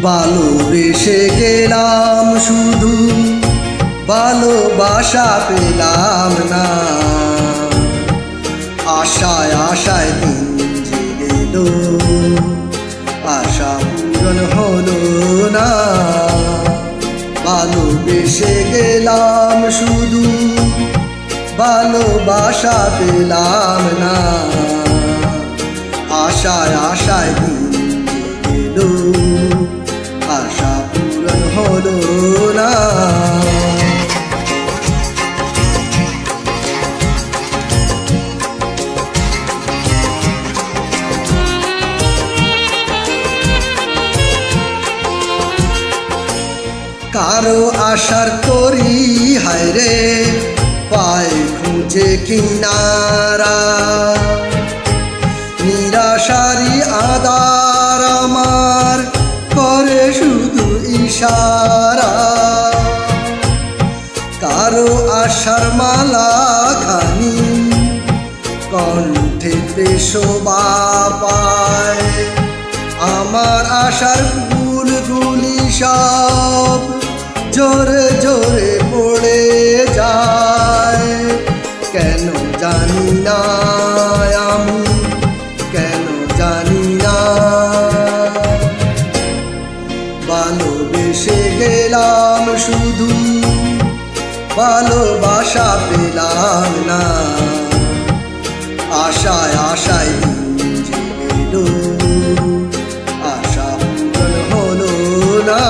ভালোবেসে গেলাম শুধু ভালোবাসা পেলাম না। আশায় আশায় দিন যে গেল আশা পূরণ হলো না। ভালোবেসে গেলাম শুধু ভালোবাসা পেলাম না। আশায় আশায় দিন যে গেল আশা পূরণ হলো না। কারো আশার করি হায়রে পাই খুঁজে কিনারা। নিরাশারি আদার আমার করে শুধু ইশারা। কারো আশার মালা খানি কণ্ঠেতে শোভা পায়। আমার আশার ফুলগুলি সব জোরে জোরে পড়ে যায়। কেন জানি না আমি, কেন জানি না। ভালোবেসে গেলাম শুধু ভালোবাসা পেলাম না। আশায় আশায় দিন যে গেল আশা পূরণ হলো না।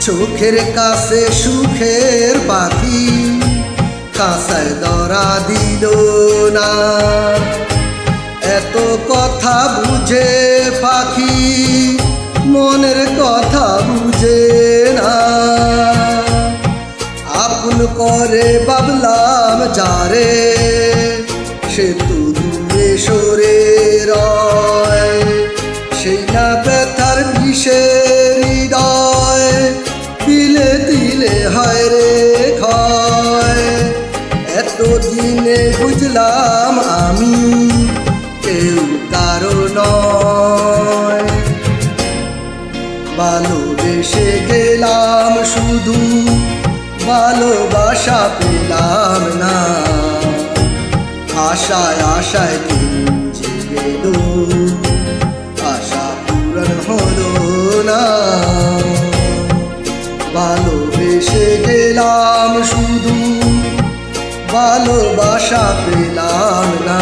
চোখের কাছে সুখের পাখি কাঁসায় ধরা দিল না। এত কথা বুঝে পাখি মনের কথা বুঝে না। আপন করে ভাবলাম যারে সে তো দূরে সরে রয়। সেই না ব্যথার বিষের হৃদয় দিলে দিলে হয় রে ক্ষয়। এতদিনে বুঝলাম আমি কেউ কারো নয়। ভালোবেসে গেলাম শুধু ভালোবাসা পেলাম না। আশায় আশায় দিন যে গেল আশা পূরণ হলো না। ভালোবেসে গেলাম শুধু ভালোবাসা পেলাম না।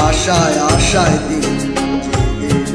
আশায় আশায় দিন যে গেল